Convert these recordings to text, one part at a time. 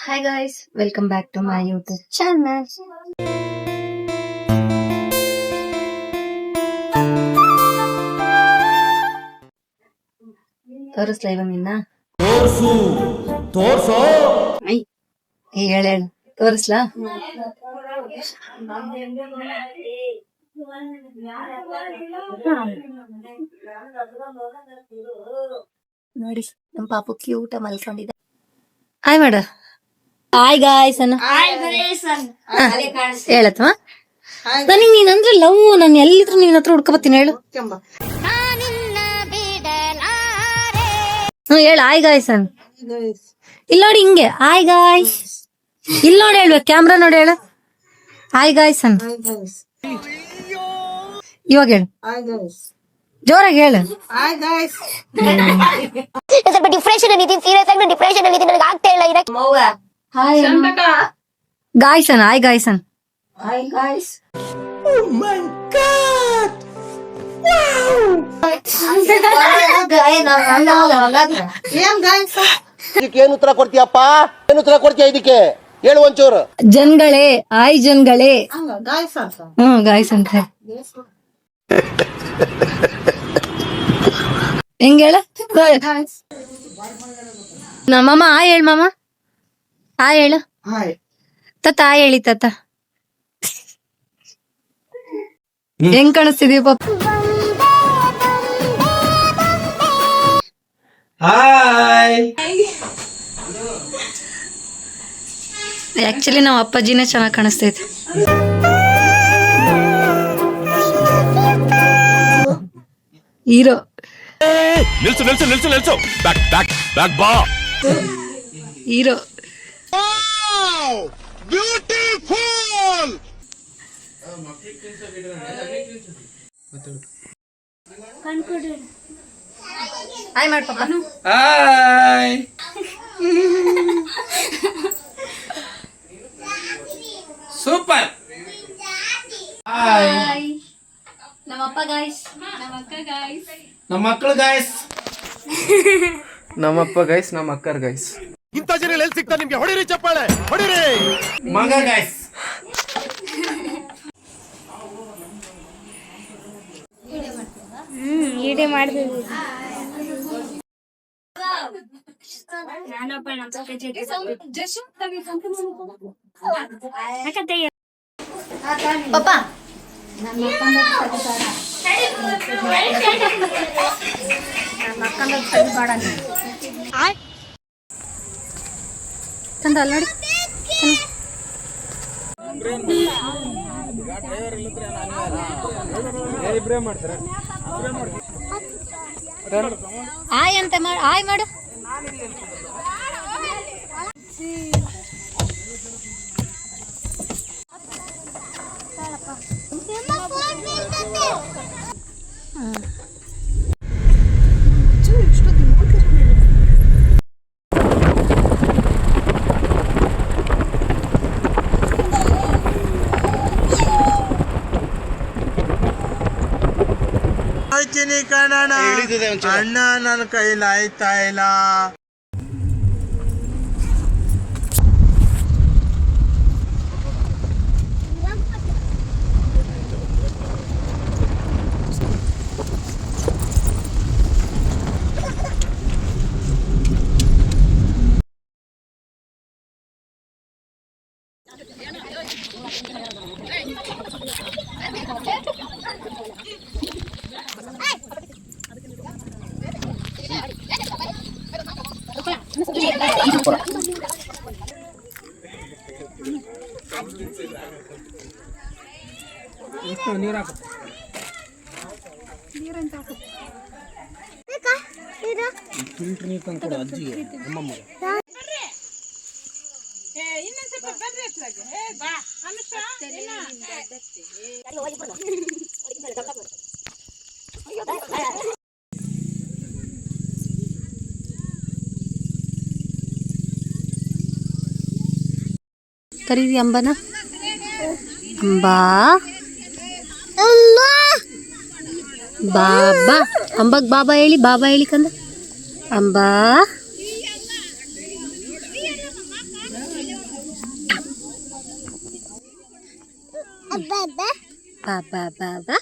Hi guys, welcome back to my YouTube channel. ತೋರಿಸ್ಲಾ ಇವಾಗ ನಿನ್ನ ತೋರ್ಸು ಹೇಳ ತೋರಿಸ್ಲಾ ನೋಡಿ ನಮ್ಮ ಪಾಪು ಕ್ಯೂಟ ಮಲ್ಕೊಂಡಿದ್ದ. ಹಾಯ್ ಮಾಡ. ಹಾಯ್ ಗಾಯ್ಸ್ ಅನ್ನ ಹೇಳತ್ವಾ. ನನಗೆ ನೀನಂದ್ರೆ ಲವ್. ನಾನು ಎಲ್ಲಿದ್ರು ನಿನ್ನ ಹತ್ರ ಹುಡ್ಕೊಬತ್ತೀನಿ. ಹೇಳು. ಹೇಳು ಹಾಯ್ ಗಾಯ್ಸ್ ಅನ್. ಇಲ್ಲ ನೋಡಿ ಹಿಂಗೆ ಹಾಯ್ ಗಾಯ್ಸ್. ಇಲ್ಲಿ ನೋಡಿ ಹೇಳ್ಬೇಕು, ಕ್ಯಾಮ್ರಾ ನೋಡಿ ಹೇಳು ಹಾಯ್ ಗಾಯ್ಸ್ ಅನ್. ಇವಾಗ ಹೇಳು ಜೋರಾಗಿ ಹೇಳು. ಡಿಪ್ರೆಷನ್ ಅಲ್ಲಿ ಸೀರಿಯಸ್ ಆಗಿ ಡಿಪ್ರೆಷನ್ ಅಲ್ಲಿ ನನಗೆ ಆಗ್ತಾ ಇಲ್ಲ ಇರಕ್ಕೆ. ಹಾಯ್ ಗಾಯ್ಸ್ ಅನ್. ಹಾಯ್ ಗಾಯ್ಸ್ ಅನ್. Hi guys. ಏನ್ ಉತ್ತರ ಕೊಡ್ತೀಯಪ್ಪ? ಏನ್ ಉತ್ತರ ಕೊಡ್ತೀಯ ಇದಕ್ಕೆ? ಹೇಳು ಒಂಚೂರು. ಜನ್ಗಳೇ, ಹಾಯ್ ಜನ್ಗಳೇ. ಗಾಯ್ಸ್ ಅಂತ ಹೆಂಗ ಹೇಳ ನಮ್ಮಮ್ಮ. ಹಾಯ್ ಹೇಳ ಮಾಮ. ಹಾಯ್ ಹೇಳು ತತ್ತ. ಹಾಯ್ ಹೇಳಿ ತತ್ತ. ಹೆಂಗ್ ಕಾಣಿಸ್ತಿದೀಯ ಪಾಪ? ಆಕ್ಚುಲಿ ನಾವ್ ಅಪ್ಪಾಜಿನೇ ಚೆನ್ನಾಗಿ ಕಾಣಿಸ್ತೈತೆ. ಹೀರೋ ನಿಲ್ಸು ನಿಲ್ಸು ನಿಲ್ಸು ನಿಲ್ಸು. ಬ್ಯಾಕ್ ಬ್ಯಾಕ್ ಬ್ಯಾಕ್ ಬಾ. ಹೀರೋ. ಬ್ಯೂಟಿಫುಲ್. ಹಾಯ್ ಮಾಡ್ ಪಾಪ. ಹಾಯ್. ಸೂಪರ್. ಹಾಯ್. ನಮ್ಮಪ್ಪ ಗಾಯ್ಸ್. ನಮ್ಮ ಮಕ್ಕಳು ಗಾಯ್ಸ್. ನಮ್ಮಪ್ಪ ಗೈಸ್, ನಮ್ಮ ಅಕ್ಕರ್ ಗೈಸ್. ಇಂಥ ಜನ ಎಲ್ಲಿ ಸಿಗ್ತಾ ನಿಮ್ಗೆ? ಹೊಡಿರಿ ಚಪ್ಪಾಳೆ ಹೊಡಿರಿ. ಮಗ ಗಾಯ್ಸ್. ಈಡೆ ಮಾಡ್ತೀವಿ. ಪಾಪ ಚಂದ ಅಲ್ಲ ನೋಡಿ. ಆಯ್ ಅಂತ ಮಾಡು. ಆಯ್ ಮಾಡು. ಅಣ್ಣ ನನ್ನ ಕೈಲಿ ಆಯ್ತಾ ಇಲ್ಲ. ಫಿಲ್ಟರ್ ನೀರು ತಂದು ಕೊಡು ಅಜ್ಜಿಗೆ, ಅಮ್ಮಮ್ಮಗೆ. ಕರೀರಿ ಅಂಬನ. ಅಂಬಾ ಬಾಬಾ. ಅಂಬಾಗ್ ಬಾಬಾ ಹೇಳಿ. ಬಾಬಾ ಹೇಳಿ ಕಂದ. ಅಂಬಾ ಬಾ.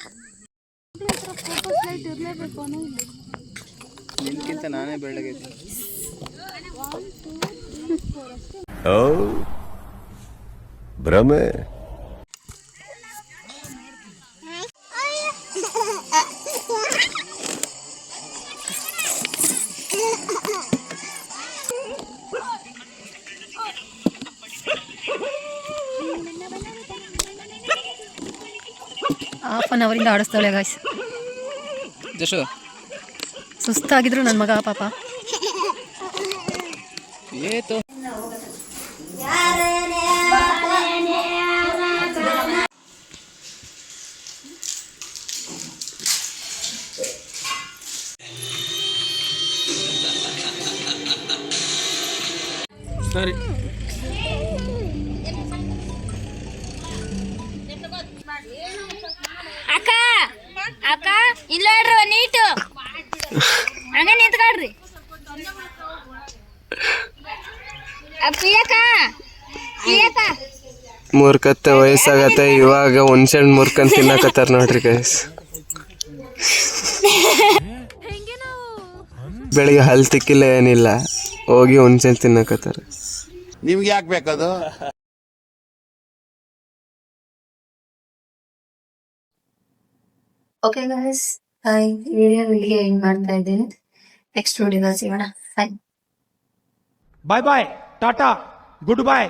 ನಿನ್ಕಿಂತ ನಾನೇ ಬೆಳ್ಳಗೈತಿ. ಓ ಭ್ರಮೆ. ಹಾಫ್ ಅನ್ ಅವರಿಂದ ಆಡಿಸ್ತಾಳೆ ಗಾಯ್ಸ್. ಜಶು ಸುಸ್ತಾಗಿದ್ರು ನನ್ನ ಮಗ ಪಾಪ. ಏತು ಸರಿ. ಅಕ್ಕ ಅಕ್ಕ ಇಲ್ಲ ನೀಟು ಹಂಗ ನಿಂತ್ಕೊಳ್ರಿ. ಮೂರ್ಖತ್ತೆ ವಯಸ್ಸಾಗತ್ತೆ, ಇವಾಗ ಹುಣ್ಸೆಹಣ್ಣು ಮುರ್ಕಂಡ್ ತಿನ್ನಕತ್ತಾರ ನೋಡ್ರಿ ಗೈಸ್. ಬೆಳಿಗ್ಗೆ ಹಲ್ ತಿಕ್ಕಿಲ್ಲ ಏನಿಲ್ಲ, ಹೋಗಿ ಹುಣ್ಸೆಹಣ್ಣು ತಿನ್ನಕತ್ತಾರ. ನಿಮ್ಗೆ ಯಾಕೆ ಬೇಕದು? Okay guys, hi. ವಿಡಿಯೋ ಇಲ್ಲಿಗೆ ಎಂಡ್ ಮಾಡ್ತಾ ಇದ್ದೀನಿ. ನೆಕ್ಸ್ಟ್ ವಿಡಿಯೋದಲ್ಲಿ ಸಿಗೋಣ. Bye bye bye, tata, good ಬಾಯ್.